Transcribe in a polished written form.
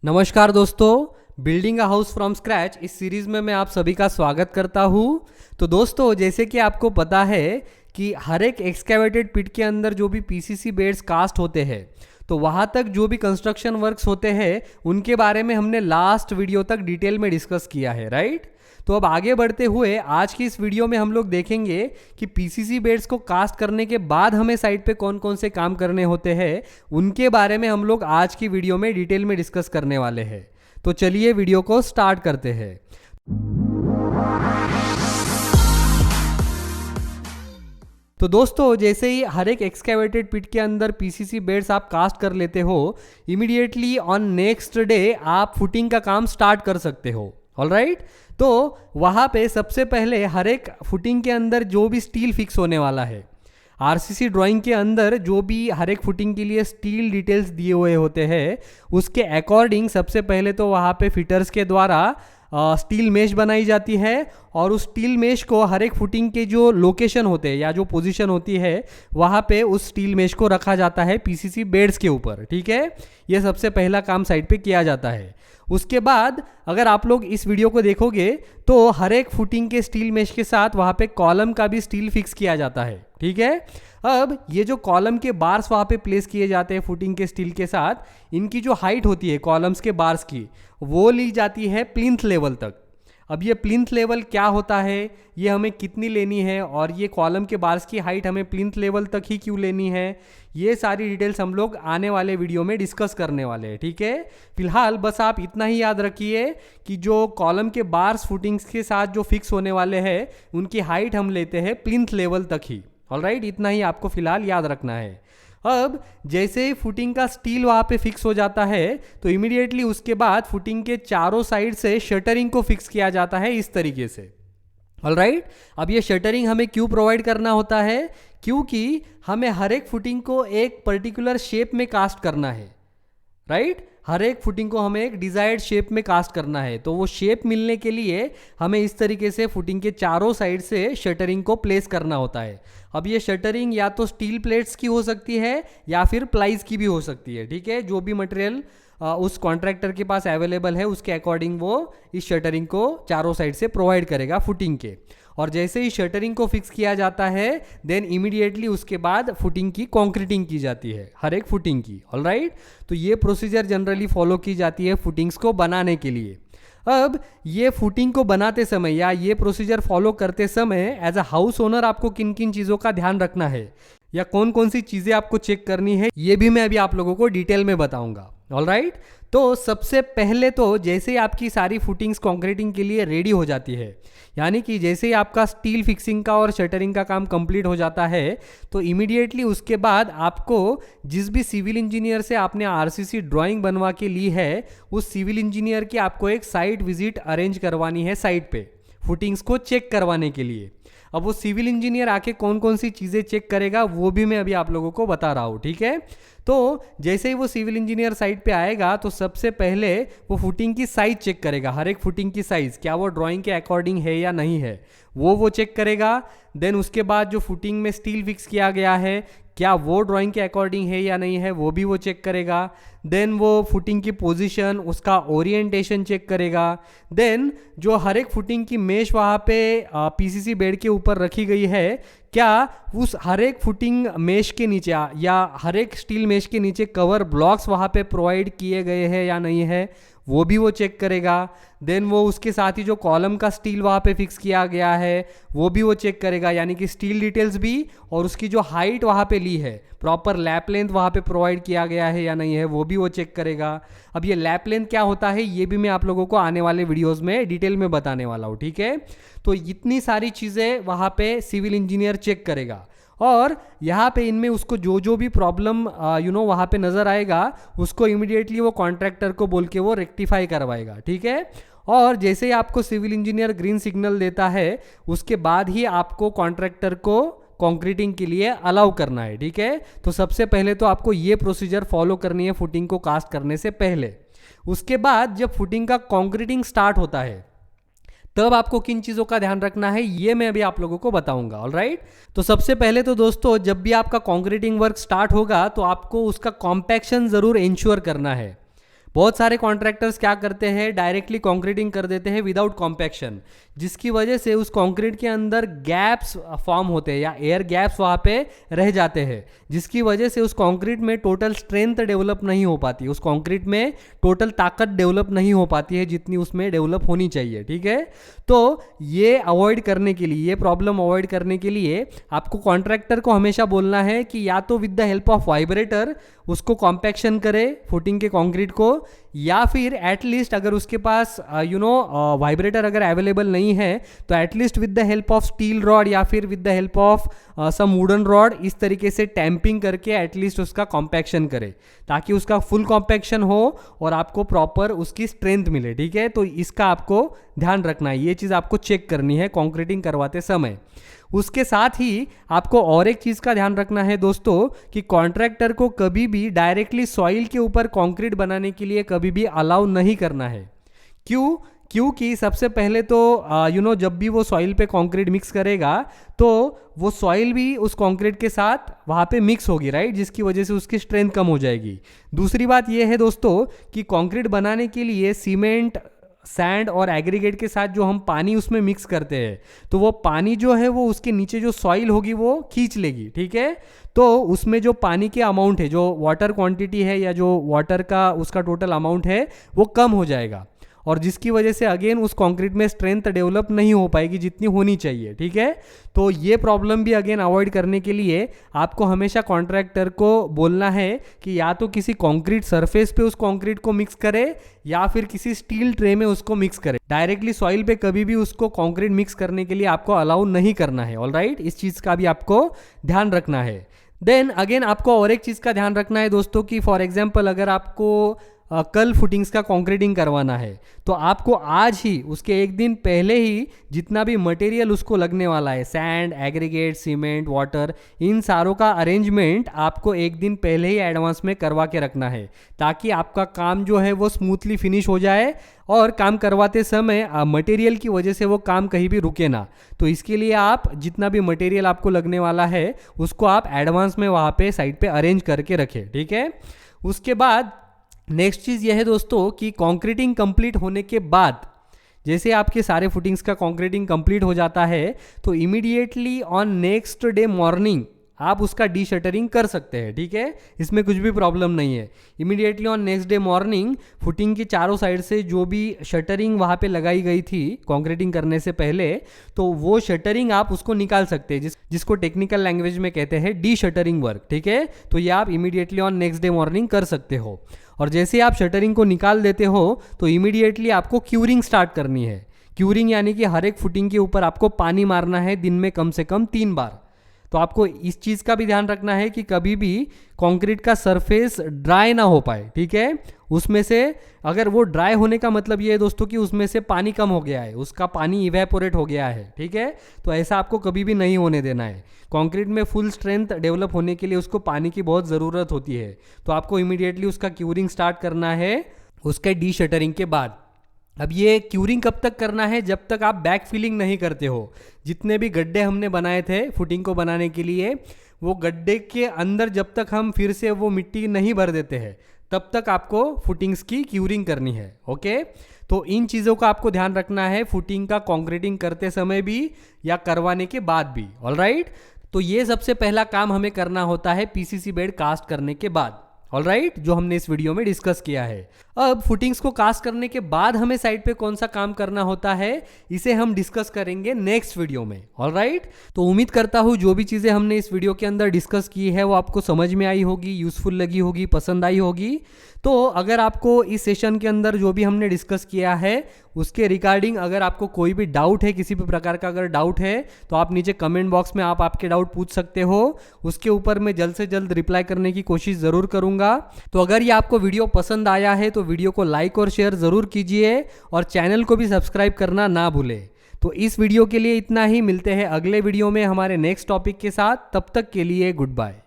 नमस्कार दोस्तों, building a house from scratch इस सीरीज़ में मैं आप सभी का स्वागत करता हूँ। तो दोस्तों, जैसे कि आपको पता है कि हर एक एक्सकेवेटेड पिट के अंदर जो भी पीसीसी बेड्स कास्ट होते हैं, तो वहाँ तक जो भी कंस्ट्रक्शन वर्क्स होते हैं उनके बारे में हमने लास्ट वीडियो तक डिटेल में डिस्कस किया है, राइट। तो अब आगे बढ़ते हुए आज की इस वीडियो में हम लोग देखेंगे कि पीसीसी बेड्स को कास्ट करने के बाद हमें साइट पे कौन कौन से काम करने होते हैं, उनके बारे में हम लोग आज की वीडियो में डिटेल में डिस्कस करने वाले हैं। तो चलिए वीडियो को स्टार्ट करते हैं। तो दोस्तों, जैसे ही हर एक एक्सकेवेटेड पिट के अंदर पीसीसी बेड्स आप कास्ट कर लेते हो, इमीडिएटली ऑन नेक्स्ट डे आप फुटिंग का काम स्टार्ट कर सकते हो। ऑलराइट, तो वहाँ पे सबसे पहले हर एक फुटिंग के अंदर जो भी स्टील फिक्स होने वाला है, आरसीसी ड्राइंग के अंदर जो भी हर एक फुटिंग के लिए स्टील डिटेल्स दिए हुए होते हैं, उसके अकॉर्डिंग सबसे पहले तो वहाँ पे फिटर्स के द्वारा स्टील मेश बनाई जाती है और उस स्टील मेश को हर एक फुटिंग के जो लोकेशन होते हैं या जो पोजीशन होती है वहाँ पे उस स्टील मेश को रखा जाता है पीसीसी बेड्स के ऊपर। ठीक है, ये सबसे पहला काम साइट पे किया जाता है। उसके बाद अगर आप लोग इस वीडियो को देखोगे तो हर एक फुटिंग के स्टील मेश के साथ वहाँ पे कॉलम का भी स्टील फिक्स किया जाता है। ठीक है, अब ये जो कॉलम के बार्स वहाँ पे प्लेस किए जाते हैं फुटिंग के स्टील के साथ, इनकी जो हाइट होती है कॉलम्स के बार्स की, वो ली जाती है प्लिंथ लेवल तक। अब ये प्लिंथ लेवल क्या होता है, ये हमें कितनी लेनी है और ये कॉलम के बार्स की हाइट हमें प्लिंथ लेवल तक ही क्यों लेनी है, ये सारी डिटेल्स हम लोग आने वाले वीडियो में डिस्कस करने वाले हैं। ठीक है, फिलहाल बस आप इतना ही याद रखिए कि जो कॉलम के बार्स फुटिंग्स के साथ जो फिक्स होने वाले हैं उनकी हाइट हम लेते हैं प्लिंथ लेवल तक ही। ऑलराइट, इतना ही आपको फिलहाल याद रखना है। अब जैसे ही फुटिंग का स्टील वहाँ पे फिक्स हो जाता है तो इमीडिएटली उसके बाद फुटिंग के चारों साइड से शटरिंग को फिक्स किया जाता है इस तरीके से। ऑलराइट, अब ये शटरिंग हमें क्यों प्रोवाइड करना होता है, क्योंकि हमें हर एक फुटिंग को एक पर्टिकुलर शेप में कास्ट करना है। राइट, हर एक फुटिंग को हमें एक डिजायर्ड शेप में कास्ट करना है, तो वो शेप मिलने के लिए हमें इस तरीके से फुटिंग के चारों साइड से शटरिंग को प्लेस करना होता है। अब ये शटरिंग या तो स्टील प्लेट्स की हो सकती है या फिर प्लाईज की भी हो सकती है। ठीक है, जो भी मटेरियल उस कॉन्ट्रैक्टर के पास अवेलेबल है उसके अकॉर्डिंग वो इस शटरिंग को चारों साइड से प्रोवाइड करेगा फुटिंग के। और जैसे ही शटरिंग को फिक्स किया जाता है देन इमीडिएटली उसके बाद फुटिंग की कॉन्क्रीटिंग की जाती है हर एक फुटिंग की। ऑलराइट, तो ये प्रोसीजर जनरली फॉलो की जाती है फुटिंग्स को बनाने के लिए। अब ये फुटिंग को बनाते समय या ये प्रोसीजर फॉलो करते समय एज अ हाउस ओनर आपको किन किन चीज़ों का ध्यान रखना है या कौन कौन सी चीज़ें आपको चेक करनी है, ये भी मैं अभी आप लोगों को डिटेल में बताऊंगा। ऑलराइट, तो सबसे पहले तो जैसे ही आपकी सारी फुटिंग्स कॉन्क्रीटिंग के लिए रेडी हो जाती है, यानी कि जैसे ही आपका स्टील फिक्सिंग का और शटरिंग का काम कंप्लीट हो जाता है, तो इमीडिएटली उसके बाद आपको जिस भी सिविल इंजीनियर से आपने आरसीसी ड्राइंग बनवा के ली है, उस सिविल इंजीनियर की आपको एक साइट विजिट अरेंज करवानी है साइट पे फुटिंग्स को चेक करवाने के लिए। अब वो सिविल इंजीनियर आके कौन कौन सी चीज़ें चेक करेगा वो भी मैं अभी आप लोगों को बता रहा हूँ। ठीक है, तो जैसे ही वो सिविल इंजीनियर साइट पे आएगा तो सबसे पहले वो फुटिंग की साइज चेक करेगा, हर एक फुटिंग की साइज क्या वो ड्राइंग के अकॉर्डिंग है या नहीं है, वो चेक करेगा। देन उसके बाद जो फुटिंग में स्टील फिक्स किया गया है क्या वो ड्राइंग के अकॉर्डिंग है या नहीं है, वो भी वो चेक करेगा। देन वो फुटिंग की पोजीशन, उसका ओरिएंटेशन चेक करेगा। देन जो हर एक फुटिंग की मेश वहाँ पे पीसीसी बेड के ऊपर रखी गई है, क्या उस हर एक फुटिंग मेश के नीचे या हर एक स्टील मेश के नीचे कवर ब्लॉक्स वहाँ पे प्रोवाइड किए गए हैं या नहीं है, वो भी वो चेक करेगा। देन वो उसके साथ ही जो कॉलम का स्टील वहाँ पे फिक्स किया गया है वो भी वो चेक करेगा, यानी कि स्टील डिटेल्स भी और उसकी जो हाइट वहाँ पे ली है, प्रॉपर लैप लेंथ वहाँ पे प्रोवाइड किया गया है या नहीं है, वो भी वो चेक करेगा। अब ये लैप लेंथ क्या होता है ये भी मैं आप लोगों को आने वाले वीडियोज़ में डिटेल में बताने वाला हूँ। ठीक है, तो इतनी सारी चीज़ें वहाँ पे सिविल इंजीनियर चेक करेगा और यहाँ पे इनमें उसको जो जो भी प्रॉब्लम वहाँ पे नज़र आएगा उसको इमीडिएटली वो कॉन्ट्रैक्टर को बोल के वो रेक्टिफाई करवाएगा। ठीक है, और जैसे ही आपको सिविल इंजीनियर ग्रीन सिग्नल देता है उसके बाद ही आपको कॉन्ट्रैक्टर को कॉन्क्रीटिंग के लिए अलाउ करना है। ठीक है, तो सबसे पहले तो आपको ये प्रोसीजर फॉलो करनी है फुटिंग को कास्ट करने से पहले। उसके बाद जब फुटिंग का कॉन्क्रीटिंग स्टार्ट होता है तब आपको किन चीज़ों का ध्यान रखना है ये मैं अभी आप लोगों को बताऊंगा। ऑलराइट, तो सबसे पहले तो दोस्तों जब भी आपका कॉन्क्रीटिंग वर्क स्टार्ट होगा तो आपको उसका कॉम्पैक्शन ज़रूर इंश्योर करना है। बहुत सारे कॉन्ट्रैक्टर्स क्या करते हैं, डायरेक्टली कॉन्क्रीटिंग कर देते हैं विदाउट कॉम्पैक्शन, जिसकी वजह से उस कॉन्क्रीट के अंदर गैप्स फॉर्म होते हैं या एयर गैप्स वहाँ पे रह जाते हैं, जिसकी वजह से उस कॉन्क्रीट में टोटल स्ट्रेंथ डेवलप नहीं हो पाती, उस कॉन्क्रीट में टोटल ताकत डेवलप नहीं हो पाती है जितनी उसमें डेवलप होनी चाहिए। ठीक है, तो ये अवॉइड करने के लिए, ये प्रॉब्लम अवॉइड करने के लिए आपको कॉन्ट्रैक्टर को हमेशा बोलना है कि या तो with the help of vibrator उसको कॉम्पैक्शन करे फुटिंग के कंक्रीट को, या फिर एटलीस्ट अगर उसके पास वाइब्रेटर अगर अवेलेबल नहीं है तो at least with the help of steel rod या फिर with the help of some wooden rod इस तरीके से टैंपिंग करके एटलीस्ट उसका कॉम्पैक्शन करे, ताकि उसका फुल कॉम्पैक्शन हो और आपको प्रॉपर उसकी स्ट्रेंथ मिले। ठीक है, तो इसका आपको ध्यान रखना है, ये चीज़ आपको चेक करनी है कंक्रीटिंग करवाते समय। उसके साथ ही आपको और एक चीज़ का ध्यान रखना है दोस्तों कि कॉन्ट्रैक्टर को कभी भी डायरेक्टली सॉइल के ऊपर कंक्रीट बनाने के लिए कभी भी अलाउ नहीं करना है। क्योंकि सबसे पहले तो जब भी वो सॉइल पे कंक्रीट मिक्स करेगा तो वो सॉइल भी उस कंक्रीट के साथ वहाँ पे मिक्स होगी, राइट, जिसकी वजह से उसकी स्ट्रेंथ कम हो जाएगी। दूसरी बात ये है दोस्तों कि कंक्रीट बनाने के लिए सीमेंट, सैंड और एग्रीगेट के साथ जो हम पानी उसमें मिक्स करते हैं तो वो पानी जो है वो उसके नीचे जो सॉइल होगी वो खींच लेगी। ठीक है, तो उसमें जो पानी के अमाउंट है, जो वाटर क्वांटिटी है या जो वाटर का उसका टोटल अमाउंट है वो कम हो जाएगा, और जिसकी वजह से अगेन उस कंक्रीट में स्ट्रेंथ डेवलप नहीं हो पाएगी जितनी होनी चाहिए। ठीक है, तो ये प्रॉब्लम भी अगेन अवॉइड करने के लिए आपको हमेशा कॉन्ट्रैक्टर को बोलना है कि या तो किसी कंक्रीट सरफेस पे उस कंक्रीट को मिक्स करे या फिर किसी स्टील ट्रे में उसको मिक्स करे। डायरेक्टली सॉइल पे कभी भी उसको कंक्रीट मिक्स करने के लिए आपको अलाउ नहीं करना है। ऑलराइट, इस चीज़ का भी आपको ध्यान रखना है। देन अगेन आपको और एक चीज़ का ध्यान रखना है दोस्तों कि फॉर एग्जाम्पल अगर आपको कल फुटिंग्स का कंक्रीटिंग करवाना है तो आपको आज ही उसके एक दिन पहले ही जितना भी मटेरियल उसको लगने वाला है, सैंड, एग्रीगेट, सीमेंट, वाटर, इन सारों का अरेंजमेंट आपको एक दिन पहले ही एडवांस में करवा के रखना है, ताकि आपका काम जो है वो स्मूथली फिनिश हो जाए और काम करवाते समय मटेरियल की वजह से वो काम कहीं भी रुके ना। तो इसके लिए आप जितना भी मटेरियल आपको लगने वाला है उसको आप एडवांस में वहाँ पे साइड पे अरेंज करके रखें। ठीक है, उसके बाद नेक्स्ट चीज़ यह है दोस्तों कि कंक्रीटिंग कंप्लीट होने के बाद जैसे आपके सारे फुटिंग्स का कंक्रीटिंग कंप्लीट हो जाता है तो immediately on next day morning आप उसका डी शटरिंग कर सकते हैं। ठीक है, इसमें कुछ भी प्रॉब्लम नहीं है। Immediately on next day morning footing की चारों साइड से जो भी शटरिंग वहाँ पे लगाई गई थी कंक्रीटिंग करने से पहले, तो वो शटरिंग आप उसको निकाल सकते हैं, जिसको टेक्निकल लैंग्वेज में कहते हैं डी शटरिंग वर्क। ठीक है, तो ये आप immediately on next day morning कर सकते हो। और जैसे आप शटरिंग को निकाल देते हो तो इमीडिएटली आपको क्यूरिंग स्टार्ट करनी है। क्यूरिंग यानी कि हर एक फुटिंग के ऊपर आपको पानी मारना है दिन में कम से कम 3 बार। तो आपको इस चीज़ का भी ध्यान रखना है कि कभी भी कंक्रीट का सरफेस ड्राई ना हो पाए। ठीक है, उसमें से अगर वो ड्राई होने का मतलब ये है दोस्तों कि उसमें से पानी कम हो गया है, उसका पानी इवेपोरेट हो गया है। ठीक है, तो ऐसा आपको कभी भी नहीं होने देना है। कंक्रीट में फुल स्ट्रेंथ डेवलप होने के लिए उसको पानी की बहुत ज़रूरत होती है, तो आपको इमीडिएटली उसका क्यूरिंग स्टार्ट करना है उसके डी शटरिंग के बाद। अब ये क्यूरिंग कब तक करना है? जब तक आप बैक फिलिंग नहीं करते हो। जितने भी गड्ढे हमने बनाए थे फुटिंग को बनाने के लिए, वो गड्ढे के अंदर जब तक हम फिर से वो मिट्टी नहीं भर देते हैं तब तक आपको फुटिंग्स की क्यूरिंग करनी है। ओके, तो इन चीज़ों का आपको ध्यान रखना है फुटिंग का कंक्रीटिंग करते समय भी या करवाने के बाद भी। ऑलराइट, तो ये सबसे पहला काम हमें करना होता है पीसीसी बेड कास्ट करने के बाद। ऑलराइट, जो हमने इस वीडियो में डिस्कस किया है। अब फुटिंग्स को कास्ट करने के बाद हमें साइड पे कौन सा काम करना होता है इसे हम डिस्कस करेंगे नेक्स्ट वीडियो में। ऑलराइट, तो उम्मीद करता हूँ जो भी चीज़ें हमने इस वीडियो के अंदर डिस्कस की है वो आपको समझ में आई होगी, यूजफुल लगी होगी, पसंद आई होगी। तो अगर आपको इस सेशन के अंदर जो भी हमने डिस्कस किया है उसके रिगार्डिंग अगर आपको कोई भी डाउट है, किसी भी प्रकार का अगर डाउट है तो आप नीचे कमेंट बॉक्स में आप आपके डाउट पूछ सकते हो। उसके ऊपर मैं जल्द से जल्द रिप्लाई करने की कोशिश ज़रूर करूँगा। तो अगर ये आपको वीडियो पसंद आया है तो वीडियो को लाइक और शेयर ज़रूर कीजिए और चैनल को भी सब्सक्राइब करना ना भूलें। तो इस वीडियो के लिए इतना ही, मिलते हैं अगले वीडियो में हमारे नेक्स्ट टॉपिक के साथ। तब तक के लिए गुड बाय।